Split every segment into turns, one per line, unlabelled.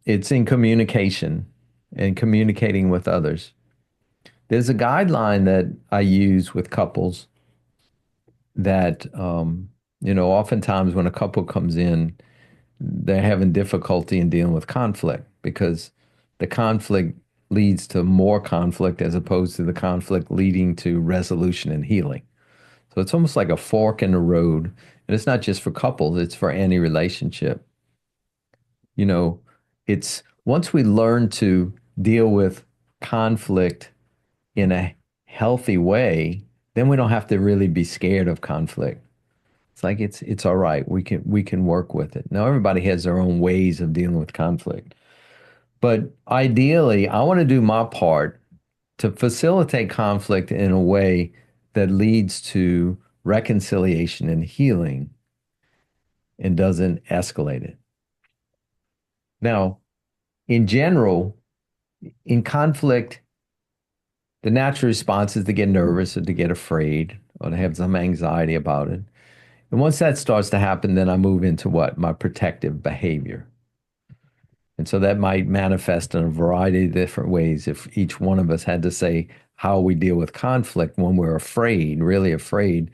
it's in communication and communicating with others. There's a guideline that I use with couples that, oftentimes when a couple comes in, they're having difficulty in dealing with conflict because the conflict leads to more conflict as opposed to the conflict leading to resolution and healing. So it's almost like a fork in the road. And it's not just for couples, it's for any relationship. You know, it's once we learn to deal with conflict in a healthy way, then we don't have to really be scared of conflict. It's like it's all right. We can work with it. Now everybody has their own ways of dealing with conflict. But ideally, I want to do my part to facilitate conflict in a way that leads to reconciliation and healing and doesn't escalate it. Now, in general, in conflict, the natural response is to get nervous or to get afraid or to have some anxiety about it. And once that starts to happen, then I move into what? My protective behavior. And so that might manifest in a variety of different ways. If each one of us had to say how we deal with conflict when we're afraid, really afraid,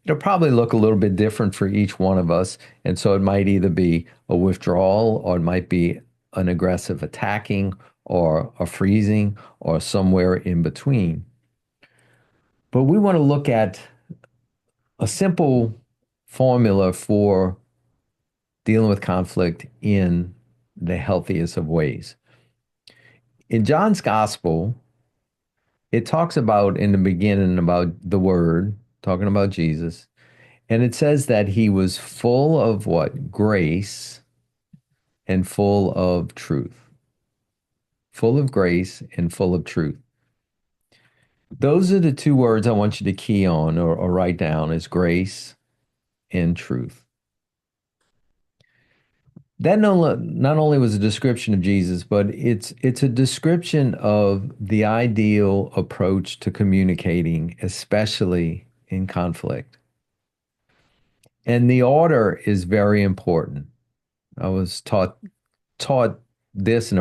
it'll probably look a little bit different for each one of us. And so it might either be a withdrawal or it might be an aggressive attacking or a freezing or somewhere in between. But we want to look at a simple formula for dealing with conflict in the healthiest of ways. In John's gospel, it talks about in the beginning about the word, talking about Jesus, and it says that he was full of what? Grace and full of truth. Full of grace and full of truth. Those are the two words I want you to key on or write down is grace and truth. That not only was a description of Jesus, but it's a description of the ideal approach to communicating, especially in conflict. And the order is very important. I was taught this in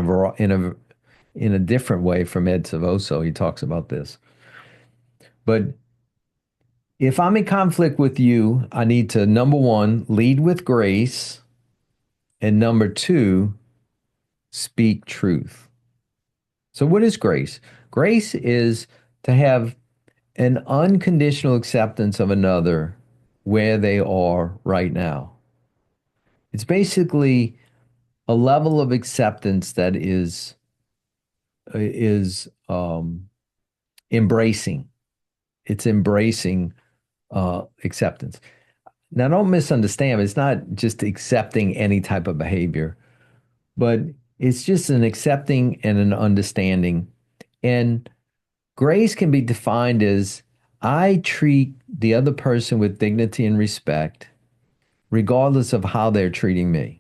a different way from Ed Savoso. He talks about this. But if I'm in conflict with you, I need to, number one, lead with grace, and number two, speak truth. So, what is grace? Grace is to have an unconditional acceptance of another where they are right now. It's basically a level of acceptance that is embracing. It's embracing acceptance. Now, don't misunderstand. It's not just accepting any type of behavior, but it's just an accepting and an understanding. And grace can be defined as I treat the other person with dignity and respect, regardless of how they're treating me.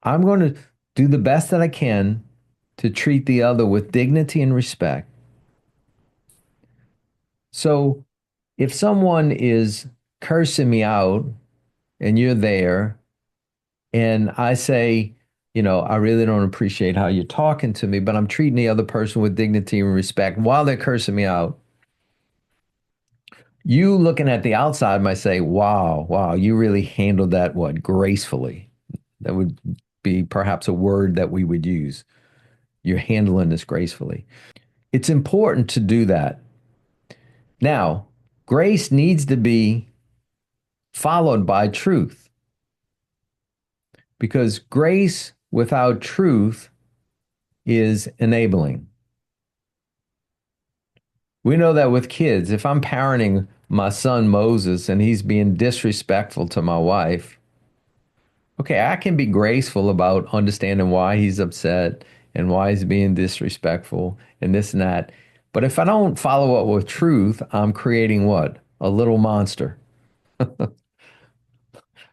I'm going to do the best that I can to treat the other with dignity and respect. So if someone is cursing me out and you're there, and I say, I really don't appreciate how you're talking to me, but I'm treating the other person with dignity and respect while they're cursing me out. You looking at the outside might say, wow, you really handled that what gracefully. That would be perhaps a word that we would use. You're handling this gracefully. It's important to do that. Now, grace needs to be followed by truth because grace without truth is enabling. We know that with kids, if I'm parenting my son Moses and he's being disrespectful to my wife, okay, I can be graceful about understanding why he's upset and why he's being disrespectful and this and that. But if I don't follow up with truth, I'm creating what? A little monster.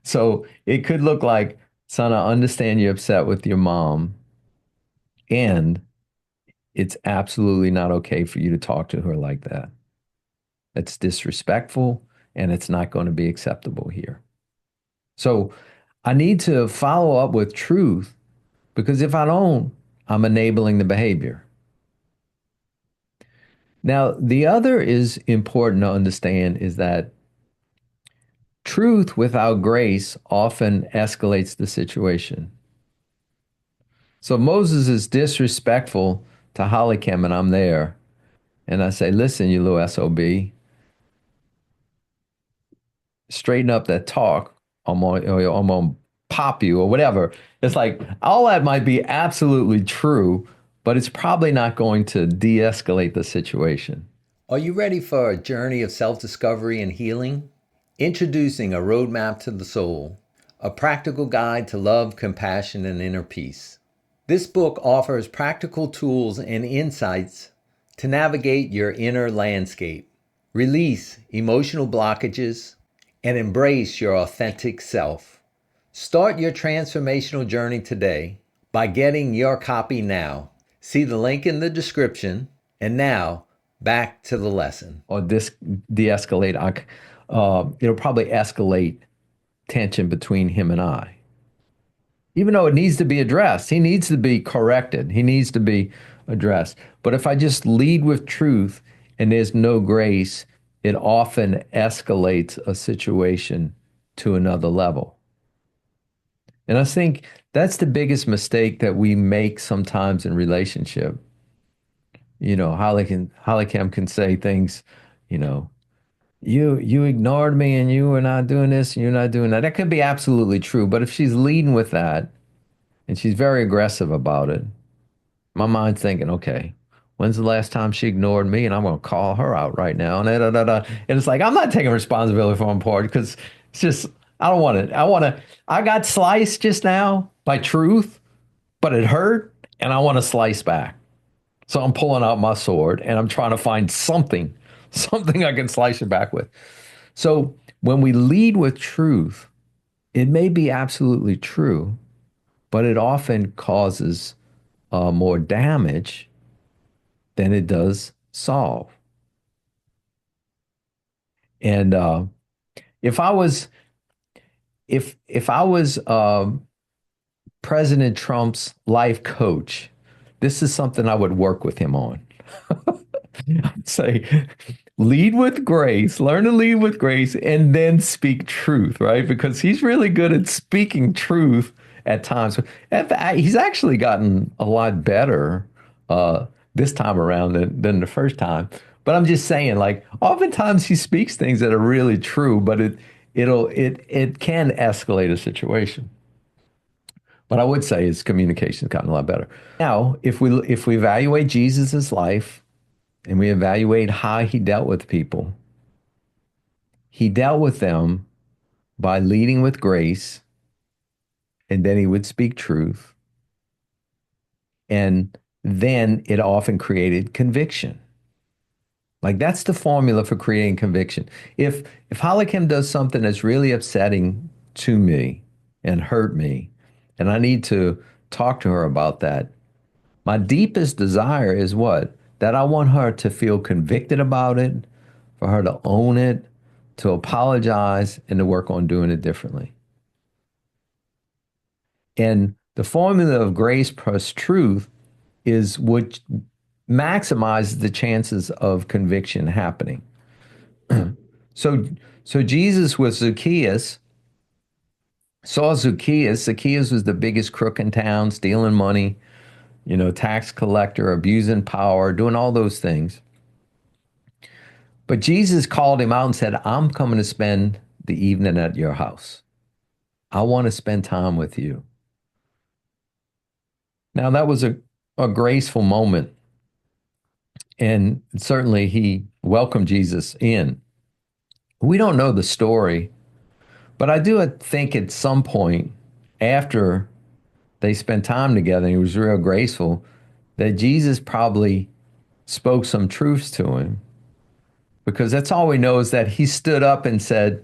So it could look like, son, I understand you're upset with your mom, and it's absolutely not okay for you to talk to her like that. It's disrespectful and it's not going to be acceptable here. So I need to follow up with truth because if I don't, I'm enabling the behavior. Now, the other is important to understand is that truth without grace often escalates the situation. So Moses is disrespectful to Halicam, and I'm there. And I say, listen, you little SOB, straighten up that talk. I'm gonna pop you or whatever. It's like all that might be absolutely true, but it's probably not going to de-escalate the situation. Are you ready for a journey of self-discovery and healing? Introducing A Roadmap to the Soul, a practical guide to love, compassion, and inner peace. This book offers practical tools and insights to navigate your inner landscape, release emotional blockages, and embrace your authentic self. Start your transformational journey today by getting your copy now. See the link in the description. And now, back to the lesson. Or de-escalate. It'll probably escalate tension between him and I. Even though it needs to be addressed, he needs to be corrected. He needs to be addressed. But if I just lead with truth and there's no grace, it often escalates a situation to another level. And I think that's the biggest mistake that we make sometimes in relationship. You know, Hollycam can say things, you know, you ignored me and you were not doing this and you're not doing that. That could be absolutely true. But if she's leading with that and she's very aggressive about it, my mind's thinking, okay, when's the last time she ignored me? And I'm going to call her out right now. And, da, da, da. And it's like, I'm not taking responsibility for my part because it's just, I don't want it. I got sliced just now by truth, but it hurt and I want to slice back. So I'm pulling out my sword and I'm trying to find something I can slice it back with. So when we lead with truth, it may be absolutely true, but it often causes more damage than it does solve. And if I was if I was President Trump's life coach, this is something I would work with him on. Say, lead with grace, learn to lead with grace, and then speak truth, right? Because he's really good at speaking truth at times. He's actually gotten a lot better this time around than the first time. But I'm just saying, like, oftentimes he speaks things that are really true, but it can escalate a situation. But I would say his communication's gotten a lot better. Now, if we evaluate Jesus's life and we evaluate how he dealt with people, he dealt with them by leading with grace, and then he would speak truth. And then it often created conviction. Like that's the formula for creating conviction. If Halikim does something that's really upsetting to me and hurt me, and I need to talk to her about that, my deepest desire is what? That I want her to feel convicted about it, for her to own it, to apologize, and to work on doing it differently. And the formula of grace plus truth is what maximizes the chances of conviction happening. So, so Jesus with Zacchaeus saw Zacchaeus. Zacchaeus was the biggest crook in town, stealing money, tax collector, abusing power, doing all those things. But Jesus called him out and said, I'm coming to spend the evening at your house. I want to spend time with you. Now, that was a graceful moment. And certainly he welcomed Jesus in. We don't know the story, but I do think at some point after they spent time together and he was real graceful, that Jesus probably spoke some truths to him, because that's all we know is that he stood up and said,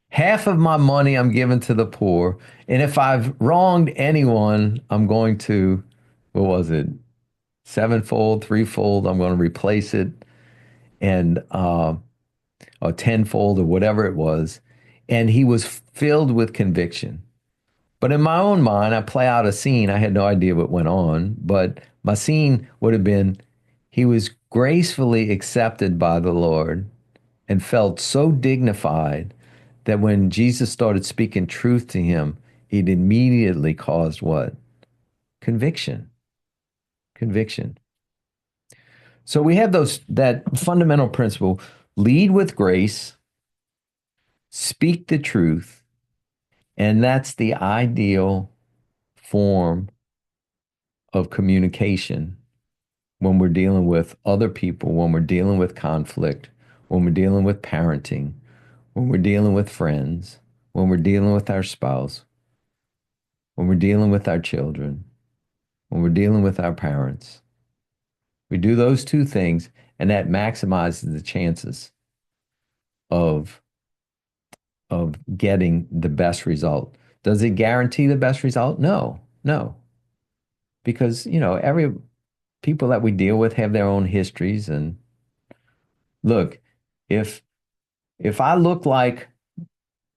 half of my money I'm giving to the poor. And if I've wronged anyone, I'm going to, what was it? Sevenfold, threefold, I'm going to replace it. And, or tenfold or whatever it was. and he was filled with conviction. But in my own mind, I play out a scene. I had no idea what went on, but my scene would have been he was gracefully accepted by the Lord and felt so dignified that when Jesus started speaking truth to him, it immediately caused what? Conviction. Conviction. So we have that fundamental principle: lead with grace, speak the truth, and that's the ideal form of communication when we're dealing with other people, when we're dealing with conflict, when we're dealing with parenting, when we're dealing with friends, when we're dealing with our spouse, when we're dealing with our children, when we're dealing with our parents. We do those two things, and that maximizes the chances of getting the best result. Does it guarantee the best result? No, no. Because, every people that we deal with have their own histories. And look, if if I look like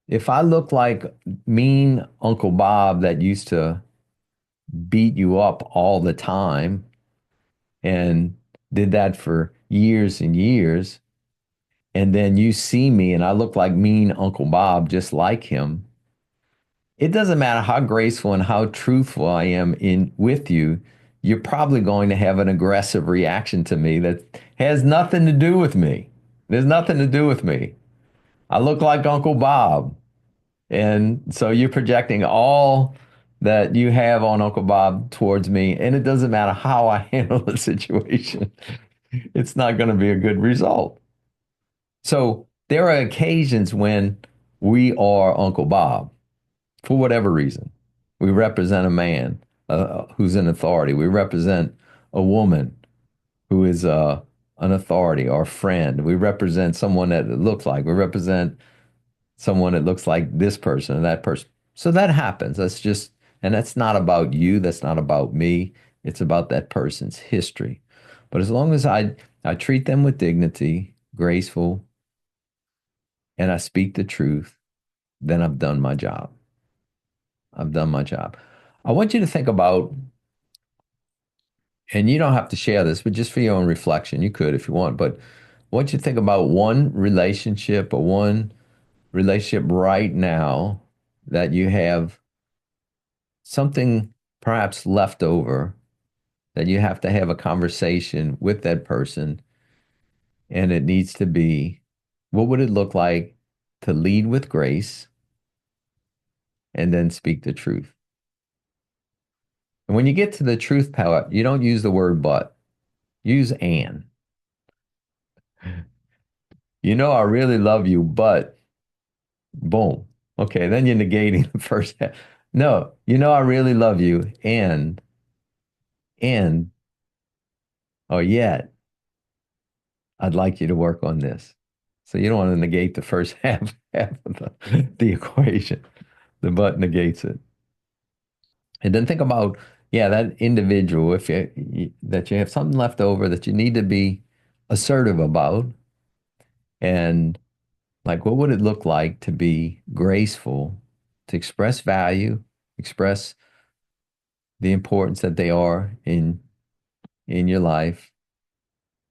if I look like mean Uncle Bob that used to beat you up all the time and did that for years and years, and then you see me and I look like mean Uncle Bob just like him, it doesn't matter how graceful and how truthful I am in with you, you're probably going to have an aggressive reaction to me that has nothing to do with me. There's nothing to do with me. I look like Uncle Bob. And so you're projecting all that you have on Uncle Bob towards me, and it doesn't matter how I handle the situation. It's not going to be a good result. So there are occasions when we are Uncle Bob for whatever reason. We represent a man who's in authority. We represent a woman who is an authority or a friend. We represent someone that it looks like. We represent someone that looks like this person and that person. So that happens. And that's not about you. That's not about me. It's about that person's history. But as long as I treat them with dignity, graceful, and I speak the truth, then I've done my job. I've done my job. I want you to think about, and you don't have to share this, but just for your own reflection, you could if you want, but I want you to think about one relationship or one relationship right now that you have something perhaps left over that you have to have a conversation with that person, and it needs to be, what would it look like to lead with grace and then speak the truth? And when you get to the truth palette, you don't use the word but, use and. I really love you, but boom. Okay, then you're negating the first half. No, I really love you, and, oh, yet I'd like you to work on this. So you don't want to negate the first half of the equation. The but negates it. And then think about, yeah, that individual, if that you have something left over that you need to be assertive about, and like, what would it look like to be graceful, to express value, express the importance that they are in your life,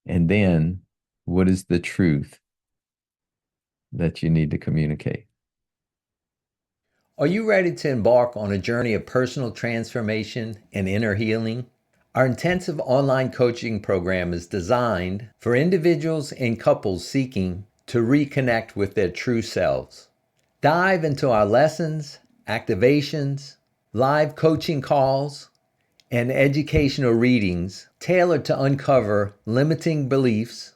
and then what is the truth that you need to communicate? Are you ready to embark on a journey of personal transformation and inner healing? Our intensive online coaching program is designed for individuals and couples seeking to reconnect with their true selves. Dive into our lessons, activations, live coaching calls, and educational readings tailored to uncover limiting beliefs,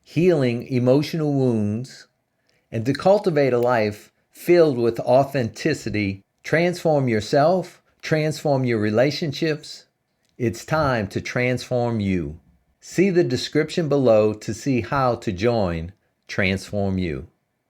healing emotional wounds, and to cultivate a life filled with authenticity. Transform yourself, transform your relationships. It's time to transform you. See the description below to see how to join Transform You.